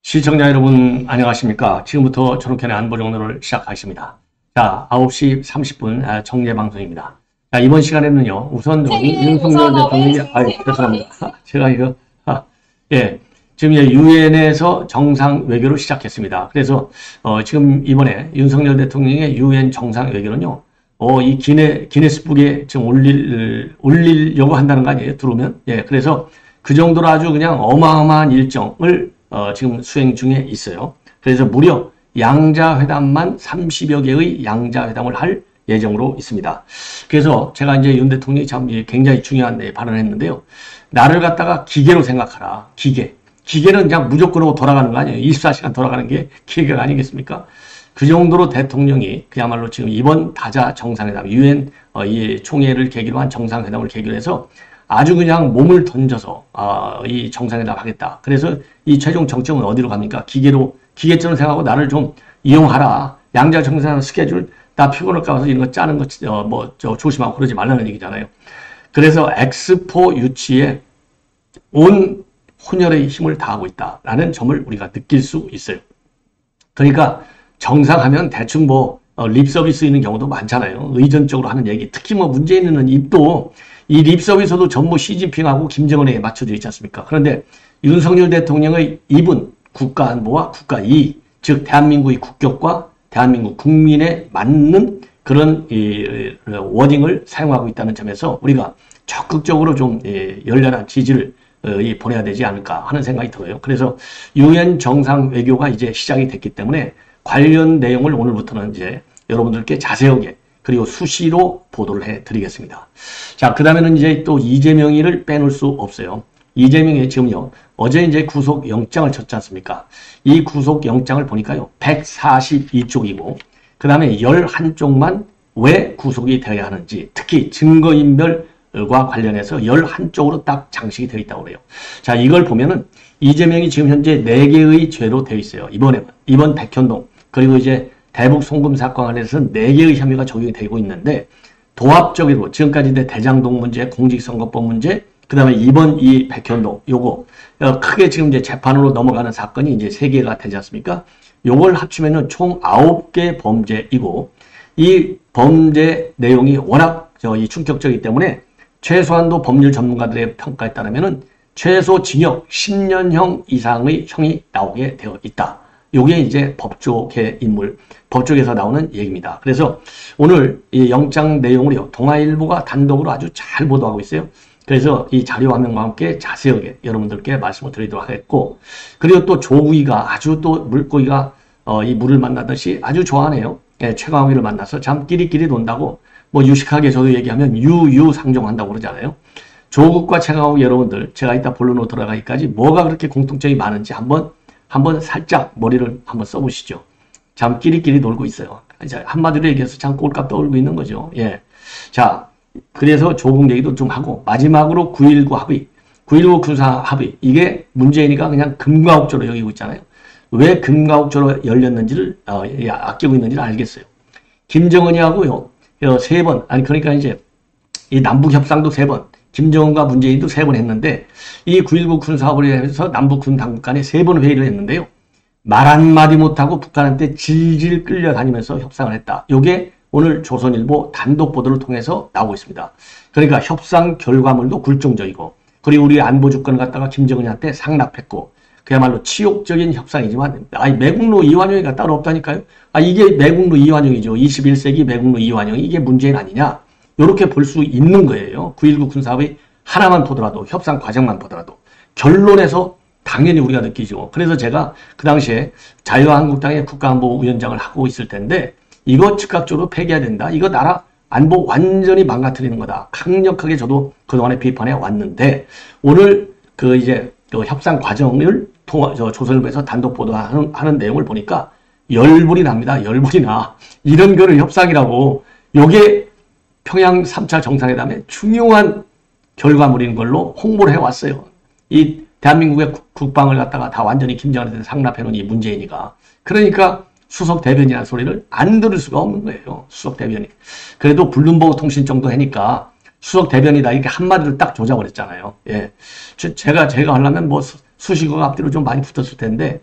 시청자 여러분 안녕하십니까. 지금부터 초록현의 안보정로를 시작하겠습니다. 자, 9시 30분 정례방송입니다. 자, 이번 시간에는요. 우선 윤석열 대통령이 죄송합니다. 제가 이거 지금 이제 유엔에서 정상 외교를 시작했습니다. 그래서 지금 이번에 윤석열 대통령의 유엔 정상 외교는요. 이 기네스북에 지금 올리려고 한다는 거 아니에요? 들어오면. 그래서 그 정도로 아주 그냥 어마어마한 일정을 지금 수행 중에 있어요. 그래서 무려 양자회담만 30여 개의 양자회담을 할 예정으로 있습니다. 그래서 제가 이제 윤 대통령이 참 굉장히 중요한 발언을 했는데요. 나를 갖다가 기계로 생각하라. 기계는 그냥 무조건으로 돌아가는 거 아니에요. 24시간 돌아가는 게 기계가 아니겠습니까? 그 정도로 대통령이 그야말로 지금 이번 다자 정상회담, 유엔 이 총회를 계기로 한 정상회담을 계기로 해서 아주 그냥 몸을 던져서 이 정상회담 하겠다. 그래서 이 최종 정점은 어디로 갑니까? 기계처럼 생각하고 나를 좀 이용하라. 양자 정상회담 스케줄 나 피곤할까 봐서 이런 거 짜는 거 조심하고 그러지 말라는 얘기잖아요. 그래서 엑스포 유치에 온 혼혈의 힘을 다하고 있다라는 점을 우리가 느낄 수 있어요. 그러니까 정상하면 대충 립 서비스 있는 경우도 많잖아요. 의전적으로 하는 얘기. 특히 문재인 있는 입도 이 립서비스도 전부 시진핑하고 김정은에게 맞춰져 있지 않습니까? 그런데 윤석열 대통령의 입은 국가안보와 국가이익, 즉 대한민국의 국격과 대한민국 국민에 맞는 그런 워딩을 사용하고 있다는 점에서 우리가 적극적으로 좀 열렬한 지지를 보내야 되지 않을까 하는 생각이 들어요. 그래서 유엔 정상 외교가 이제 시작이 됐기 때문에 관련 내용을 오늘부터는 이제 여러분들께 자세하게 그리고 수시로 보도를 해드리겠습니다. 자, 그 다음에는 이제 또 이재명이를 빼놓을 수 없어요. 이재명이 지금요, 어제 이제 구속영장을 쳤지 않습니까? 이 구속영장을 보니까요, 142쪽이고, 그 다음에 11쪽만 왜 구속이 되어야 하는지, 특히 증거인멸과 관련해서 11쪽으로 딱 장식이 되어 있다고 그래요. 자, 이걸 보면은 이재명이 지금 현재 4개의 죄로 되어 있어요. 이번 백현동, 그리고 이제 대북 송금 사건 안에서는 4개의 혐의가 적용이 되고 있는데 도합적으로 지금까지 대장동 문제, 공직선거법 문제, 그 다음에 이번 이 백현동 요거 크게 지금 이제 재판으로 넘어가는 사건이 이제 3개가 되지 않습니까? 요걸 합치면은 총 9개 범죄이고 이 범죄 내용이 워낙 이 충격적이기 때문에 최소한도 법률 전문가들의 평가에 따르면은 최소 징역 10년형 이상의 형이 나오게 되어 있다. 요게 이제 법조계 인물, 법조계에서 나오는 얘기입니다. 그래서 오늘 이 영장 내용을요, 동아일보가 단독으로 아주 잘 보도하고 있어요. 그래서 이 자료 화면과 함께 자세하게 여러분들께 말씀을 드리도록 하겠고, 그리고 또 조국이가 아주 또 물고기가 이 물을 만나듯이 아주 좋아하네요. 최강욱이를 만나서 참 끼리끼리 논다고 유식하게 저도 얘기하면 유유상종한다고 그러잖아요. 조국과 최강욱 여러분들 제가 이따 본론으로 들어가기까지 뭐가 그렇게 공통점이 많은지 한번 살짝 머리를 한번 써보시죠. 참 끼리끼리 놀고 있어요. 한마디로 얘기해서 참 꼴값 떠올리고 있는 거죠. 자, 그래서 조국 얘기도 좀 하고 마지막으로 9.19 합의, 9.19 군사 합의 이게 문재인이가 그냥 금과옥조로 여기고 있잖아요. 왜 금과옥조로 열렸는지를 아끼고 있는지를 알겠어요. 김정은이하고요 3번 그러니까 이제 이 남북 협상도 3번. 김정은과 문재인도 3번 했는데 이 9.19 군사합의를 해서 남북 군 당국 간에 3번 회의를 했는데요. 말 한마디 못하고 북한한테 질질 끌려다니면서 협상을 했다. 이게 오늘 조선일보 단독 보도를 통해서 나오고 있습니다. 그러니까 협상 결과물도 굴종적이고 그리고 우리 안보 주권을 갖다가 김정은한테 상납했고 그야말로 치욕적인 협상이지만 매국노 이완용이가 따로 없다니까요. 이게 매국노 이완용이죠. 21세기 매국노 이완용이 이게 문재인 아니냐. 이렇게 볼 수 있는 거예요. 9.19 군사합의 하나만 보더라도 협상 과정만 보더라도 결론에서 당연히 우리가 느끼죠. 그래서 제가 그 당시에 자유한국당의 국가안보위원장을 하고 있을 텐데 이거 즉각적으로 폐기해야 된다. 이거 나라 안보 완전히 망가뜨리는 거다. 강력하게 저도 그동안에 비판해 왔는데 오늘 그 협상 과정을 조선일보에서 단독 보도하는 내용을 보니까 열불이 납니다. 열불이 나. 이런 거를 협상이라고 요게 평양 3차 정상회담의 중요한 결과물인 걸로 홍보를 해왔어요. 이 대한민국의 국방을 갖다가 다 완전히 김정은한테 상납해놓은 이 문재인이가. 그러니까 수석 대변이라는 소리를 안 들을 수가 없는 거예요. 수석 대변인. 그래도 블룸버그 통신 정도 하니까 수석 대변이다 이렇게 한마디를 딱 조작을 했잖아요. 제가 하려면 수식어가 앞뒤로 좀 많이 붙었을 텐데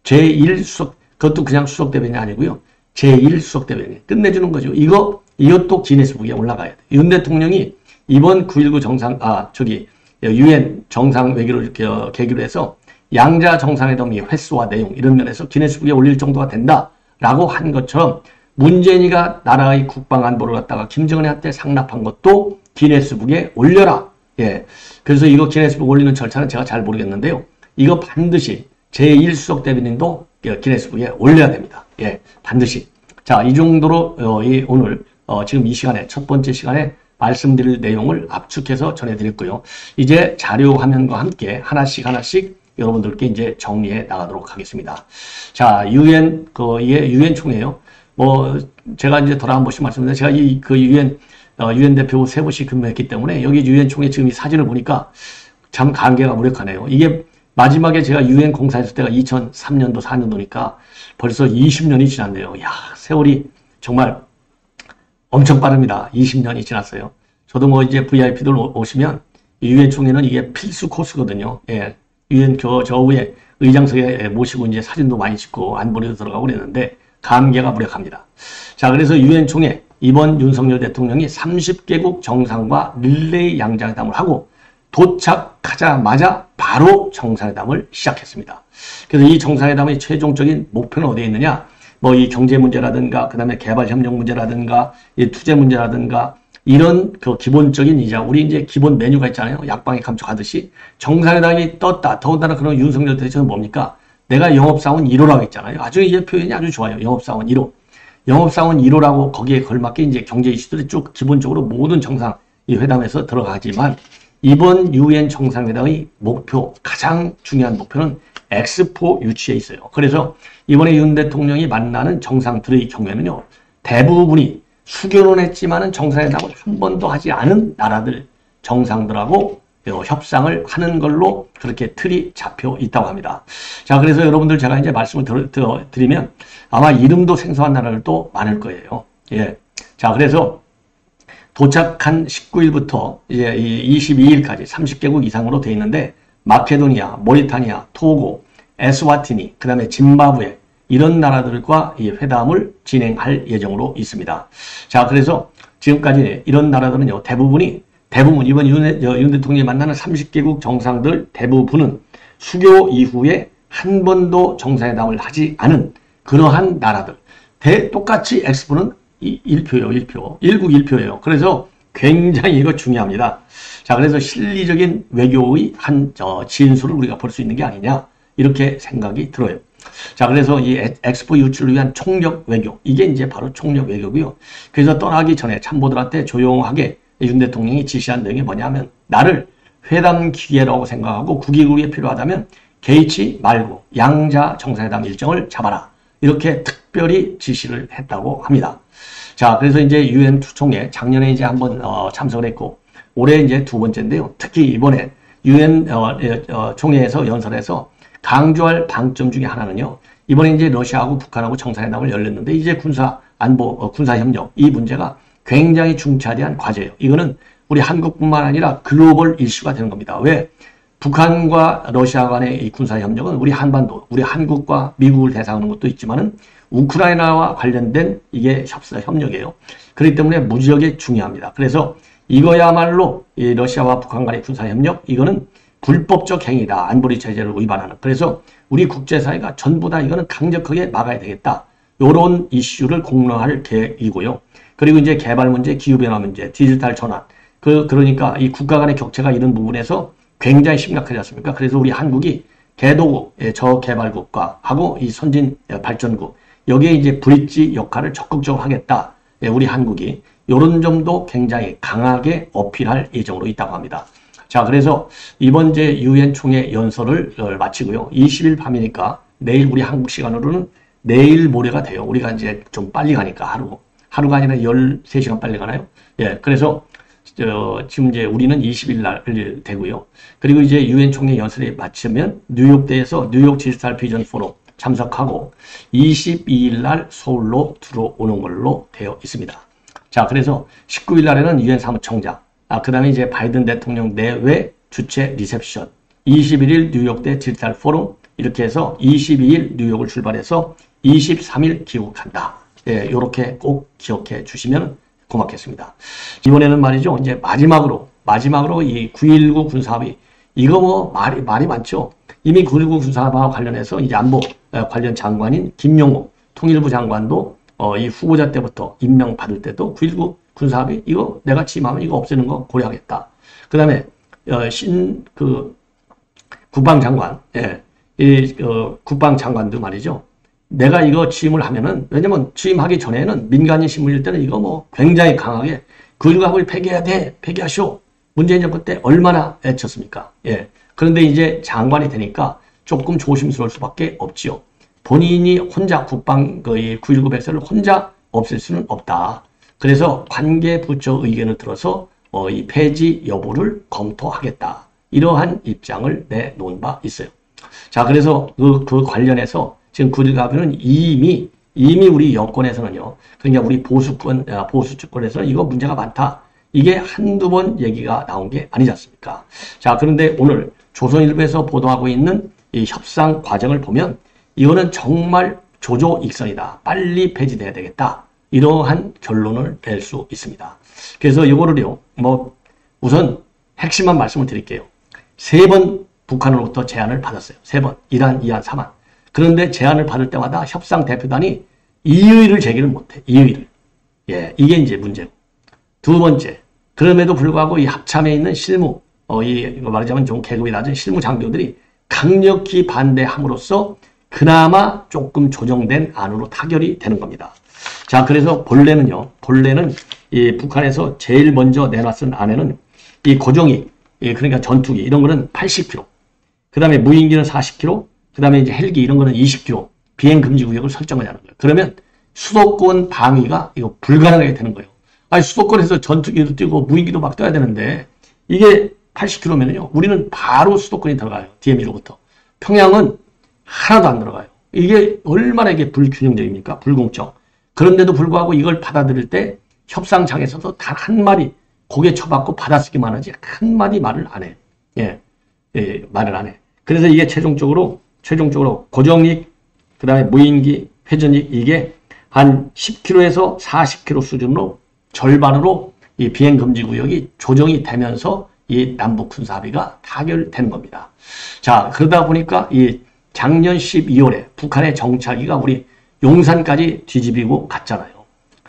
제1수석, 그것도 그냥 수석대변이 아니고요. 제1수석대변인 끝내주는 거죠. 이것도 기네스북에 올라가야 돼. 윤 대통령이 이번 9.19 유엔 정상 외교를 계기로 해서 양자 정상회담의 횟수와 내용 이런 면에서 기네스북에 올릴 정도가 된다라고 한 것처럼 문재인이가 나라의 국방안보를 갖다가 김정은한테 상납한 것도 기네스북에 올려라. 예. 그래서 이거 기네스북 올리는 절차는 제가 잘 모르겠는데요. 이거 반드시 제1수석 대변인도 기네스북에 올려야 됩니다. 예. 반드시. 자, 이 정도로 오늘 지금 이 시간에 첫 번째 시간에 말씀드릴 내용을 압축해서 전해드렸고요. 이제 자료 화면과 함께 하나씩 여러분들께 이제 정리해 나가도록 하겠습니다. 자, 유엔 총회요. 제가 이제 한 번씩 말씀드렸는데, 제가 유엔 대표 3번씩 근무했기 때문에, 여기 유엔 총회 지금 이 사진을 보니까 참 감개가 무력하네요. 이게 마지막에 제가 유엔 공사했을 때가 2003년도, 4년도니까 벌써 20년이 지났네요. 야, 세월이 정말 엄청 빠릅니다. 20년이 지났어요. 저도 이제 VIP들 오시면, 유엔 총회는 이게 필수 코스거든요. 예. 유엔 저 위에 의장석에 모시고 이제 사진도 많이 찍고 안보리도 들어가고 그랬는데 감개가 무력합니다. 자, 그래서 유엔 총회 이번 윤석열 대통령이 30개국 정상과 릴레이 양자회담을 하고 도착하자마자 바로 정상회담을 시작했습니다. 그래서 이 정상회담의 최종적인 목표는 어디에 있느냐? 이 경제 문제라든가 그다음에 개발 협력 문제라든가 이 투자 문제라든가 이런 기본적인 우리 이제 기본 메뉴가 있잖아요. 약방에 감축하듯이 정상회담이 떴다. 더군다나 그런 윤석열 대통령은 뭡니까? 내가 영업사원 1호라고 했잖아요. 아주 이제 표현이 아주 좋아요. 영업사원 1호. 영업사원 1호라고 거기에 걸맞게 이제 경제 이슈들이 쭉 기본적으로 모든 정상 이 회담에서 들어가지만 이번 유엔 정상회담의 목표, 가장 중요한 목표는 엑스포 유치에 있어요. 그래서 이번에 윤 대통령이 만나는 정상들의 경우에는요. 대부분이 수교는 했지만은 정상회담을 한 번도 하지 않은 나라들 정상들하고 협상을 하는 걸로 그렇게 틀이 잡혀 있다고 합니다. 자, 그래서 여러분들 제가 이제 말씀을 드리면 아마 이름도 생소한 나라들도 많을 거예요. 예. 자, 그래서 도착한 19일부터 이제 22일까지 30개국 이상으로 되어 있는데 마케도니아, 모리타니아, 토고, 에스와티니, 그 다음에 짐바브웨 이런 나라들과 이 회담을 진행할 예정으로 있습니다. 자, 그래서 지금까지 이런 나라들은요, 대부분 이번 윤 대통령이 만나는 30개국 정상들 대부분은 수교 이후에 한 번도 정상회담을 하지 않은 그러한 나라들. 똑같이 엑스포는 1표예요, 1표. 1국 1표예요. 그래서 굉장히 이거 중요합니다. 자, 그래서 실리적인 외교의 한 진수를 우리가 볼 수 있는 게 아니냐, 이렇게 생각이 들어요. 자, 그래서 이 엑스포 유치를 위한 총력 외교, 이게 이제 바로 총력 외교고요. 그래서 떠나기 전에 참모들한테 조용하게 윤 대통령이 지시한 내용이 뭐냐면 나를 회담 기회라고 생각하고 국익을 필요하다면 개의치 말고 양자 정상회담 일정을 잡아라. 이렇게 특별히 지시를 했다고 합니다. 자, 그래서 이제 유엔 총회 작년에 이제 한번 참석을 했고 올해 이제 두 번째인데요. 특히 이번에 유엔 총회에서 연설에서 강조할 방점 중에 하나는요. 이번에 이제 러시아하고 북한하고 정상회담을 열렸는데 이제 군사협력 이 문제가 굉장히 중차대한 과제예요. 이거는 우리 한국뿐만 아니라 글로벌 이슈가 되는 겁니다. 왜? 북한과 러시아 간의 이 군사협력은 우리 한반도, 우리 한국과 미국을 대상하는 것도 있지만은 우크라이나와 관련된 이게 협력이에요. 그렇기 때문에 무지하게 중요합니다. 그래서 이거야말로 이 러시아와 북한 간의 군사협력, 이거는 불법적 행위다. 안보리 체제를 위반하는. 그래서 우리 국제사회가 전부 다 이거는 강력하게 막아야 되겠다. 이런 이슈를 공론화할 계획이고요. 그리고 이제 개발 문제, 기후변화 문제, 디지털 전환. 그러니까 이 국가 간의 격차가 이런 부분에서 굉장히 심각하지 않습니까? 그래서 우리 한국이 개도국, 저개발국과 하고 이 선진 발전국, 여기에 이제 브릿지 역할을 적극적으로 하겠다. 우리 한국이 이런 점도 굉장히 강하게 어필할 예정으로 있다고 합니다. 자, 그래서 이번 제 유엔 총회 연설을 마치고요. 20일 밤이니까 내일 우리 한국 시간으로는 내일 모레가 돼요. 우리가 이제 좀 빨리 가니까 하루가 아니라 13시간 빨리 가나요? 예, 그래서 지금 이제 우리는 20일 날 되고요. 그리고 이제 유엔 총회 연설이 마치면 뉴욕대에서 뉴욕 디지털 비전 포럼 참석하고 22일 날 서울로 들어오는 걸로 되어 있습니다. 자, 그래서 19일 날에는 유엔 사무총장, 그 다음에 이제 바이든 대통령 내외 주최 리셉션, 21일 뉴욕대 디지털 포럼, 이렇게 해서 22일 뉴욕을 출발해서 23일 귀국한다. 예, 요렇게 꼭 기억해 주시면 고맙겠습니다. 이번에는 말이죠. 이제 마지막으로 이 9.19 군사합의, 이거 뭐 말이 많죠. 이미 9.19 군사합의와 관련해서 이제 안보 관련 장관인 김용호 통일부 장관도 이 후보자 때부터 임명받을 때도 9.19 군사합의 이거 내가 취임하면 이거 없애는 거 고려하겠다. 그 다음에 국방장관, 국방장관도 말이죠. 내가 이거 취임을 하면은, 왜냐면 취임하기 전에는 민간인 신문일 때는 이거 뭐 굉장히 강하게 9.19 합의를 폐기해야 돼, 폐기하시오. 문재인 정권 때 얼마나 애쳤습니까? 예. 그런데 이제 장관이 되니까 조금 조심스러울 수밖에 없지요. 본인이 혼자 9.19 백서를 혼자 없앨 수는 없다. 그래서 관계 부처 의견을 들어서 이 폐지 여부를 검토하겠다. 이러한 입장을 내놓은 바 있어요. 자, 그래서 그 관련해서 지금 9.19 합의는 이미 우리 여권에서는요, 그러니까 우리 보수주권에서는 이거 문제가 많다. 이게 한두 번 얘기가 나온 게 아니지 않습니까? 자, 그런데 오늘 조선일보에서 보도하고 있는 이 협상 과정을 보면 이거는 정말 조조익선이다. 빨리 폐지돼야 되겠다. 이러한 결론을 낼 수 있습니다. 그래서 이거를요, 우선 핵심만 말씀을 드릴게요. 3번 북한으로부터 제안을 받았어요. 3번. 1안, 2안, 3안. 그런데 제안을 받을 때마다 협상 대표단이 이의를 제기를 못해. 이의를. 예, 이게 이제 문제고. 두 번째. 그럼에도 불구하고 이 합참에 있는 실무, 이거 말하자면 좀 계급이 낮은 실무 장교들이 강력히 반대함으로써 그나마 조금 조정된 안으로 타결이 되는 겁니다. 자, 그래서 본래는 이 북한에서 제일 먼저 내놨은 안에는 이 고정익, 그러니까 전투기 이런 거는 80km, 그 다음에 무인기는 40km, 그 다음에 이제 헬기 이런 거는 20km 비행 금지 구역을 설정하자는 거예요. 그러면 수도권 방위가 이거 불가능하게 되는 거예요. 아니, 수도권에서 전투기도 뛰고 무인기도 막 떠야 되는데 이게 80km면요, 우리는 바로 수도권이 들어가요. DMZ로부터. 평양은 하나도 안 들어가요. 이게 얼마나 이게 불균형적입니까? 불공정. 그런데도 불구하고 이걸 받아들일 때 협상장에서도 단 한마디 고개 쳐박고 받아쓰기만 하지 한마디 말을 안 해. 예, 말을 안 해. 그래서 이게 최종적으로 고정익, 그 다음에 무인기, 회전익 이게 한 10km에서 40km 수준으로 절반으로 이 비행금지 구역이 조정이 되면서 이 남북 군사합의가 타결된 겁니다. 자, 그러다 보니까 이 작년 12월에 북한의 정찰기가 우리 용산까지 뒤집히고 갔잖아요.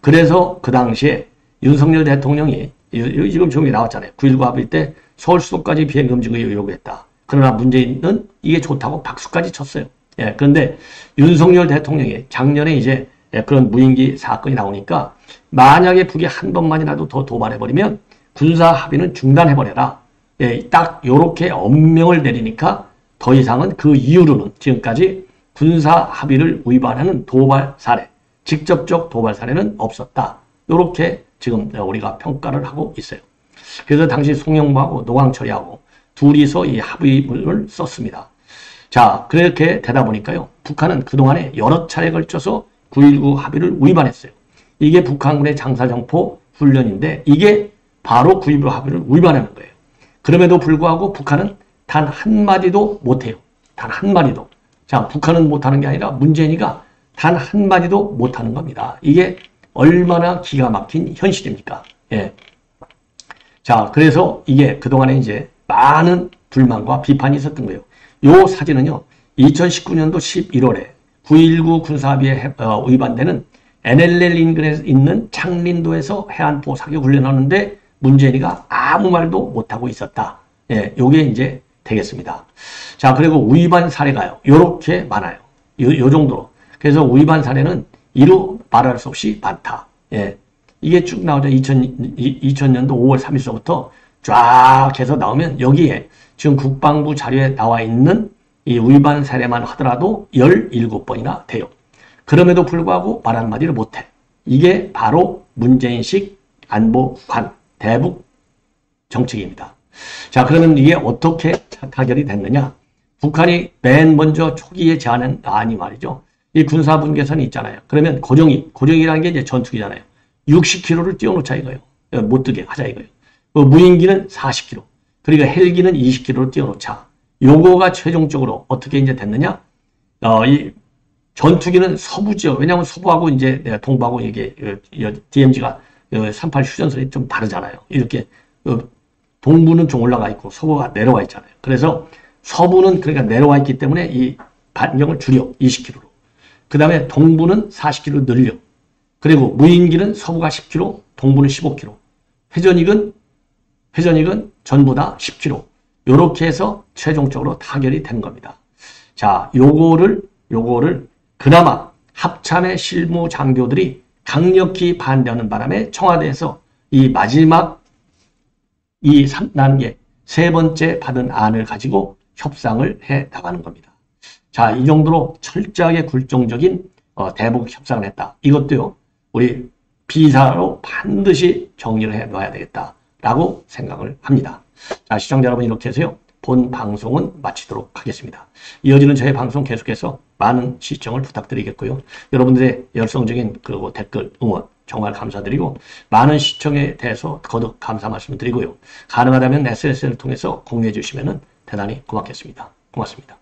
그래서 그 당시에 윤석열 대통령이 지금 조용히 나왔잖아요. 9.19 합의 때 서울 수도까지 비행금지 구역을 요구했다. 그러나 문재인은 이게 좋다고 박수까지 쳤어요. 예, 그런데 윤석열 대통령이 작년에 이제 그런 무인기 사건이 나오니까 만약에 북이 한 번만이라도 더 도발해버리면 군사 합의는 중단해버려라. 예, 딱 요렇게 엄명을 내리니까 더 이상은 그 이후로는 지금까지 군사 합의를 위반하는 도발 사례, 직접적 도발 사례는 없었다. 요렇게 지금 우리가 평가를 하고 있어요. 그래서 당시 송영무하고 노광철이하고 둘이서 이 합의문을 썼습니다. 자, 그렇게 되다 보니까요, 북한은 그동안에 여러 차례에 걸쳐서 9.19 합의를 위반했어요. 이게 북한군의 장사정포 훈련인데 이게 바로 9.19 합의를 위반하는 거예요. 그럼에도 불구하고 북한은 단 한마디도 못해요. 단 한마디도. 자, 북한은 못하는 게 아니라 문재인이가 단 한마디도 못하는 겁니다. 이게 얼마나 기가 막힌 현실입니까? 예. 자, 그래서 이게 그동안에 이제 많은 불만과 비판이 있었던 거예요. 요 사진은요, 2019년도 11월에 9.19 군사합의에 위반되는 NLL 인근에 있는 창린도에서 해안포 사격 훈련하는데 문재인이가 아무 말도 못하고 있었다. 예, 요게 이제 되겠습니다. 자, 그리고 위반 사례가요, 요렇게 많아요. 요 정도로. 그래서 위반 사례는 이루 말할 수 없이 많다. 예. 이게 쭉 나오죠. 2000년도 5월 30일부터 쫙 해서 나오면 여기에 지금 국방부 자료에 나와 있는 이 위반 사례만 하더라도 17번이나 돼요. 그럼에도 불구하고 말 한마디를 못해. 이게 바로 문재인식 안보관, 대북 정책입니다. 자, 그러면 이게 어떻게 타결이 됐느냐? 북한이 맨 먼저 초기에 제안한 안이 말이죠. 이 군사분계선이 있잖아요. 그러면 고정이라는 게 이제 전투기잖아요. 60km를 띄워놓자 이거예요. 못 뜨게 하자 이거예요. 무인기는 40km. 그러니까 헬기는 20km를 띄워놓자. 요거가 최종적으로 어떻게 이제 됐느냐? 이 전투기는 서부죠. 왜냐하면 서부하고 이제 동부하고 이게 DMZ가 38 휴전선이 좀 다르잖아요. 이렇게 동부는 좀 올라가 있고 서부가 내려와 있잖아요. 그래서 서부는 그러니까 내려와 있기 때문에 이 반경을 줄여 20km로. 그 다음에 동부는 40km 늘려. 그리고 무인기는 서부가 10km, 동부는 15km. 회전익은 전부 다 10km. 요렇게 해서 최종적으로 타결이 된 겁니다. 자, 요거를 그나마 합참의 실무 장교들이 강력히 반대하는 바람에 청와대에서 이 마지막 이 3단계 세 번째 받은 안을 가지고 협상을 해 나가는 겁니다. 자, 이 정도로 철저하게 굴종적인 대북 협상을 했다. 이것도요, 우리 비사로 반드시 정리를 해 놔야 되겠다라고 생각을 합니다. 자, 시청자 여러분 이렇게 해서요, 본 방송은 마치도록 하겠습니다. 이어지는 저의 방송 계속해서 많은 시청을 부탁드리겠고요. 여러분들의 열성적인 그리고 댓글, 응원 정말 감사드리고 많은 시청에 대해서 거듭 감사 말씀드리고요. 가능하다면 SNS를 통해서 공유해 주시면 대단히 고맙겠습니다. 고맙습니다.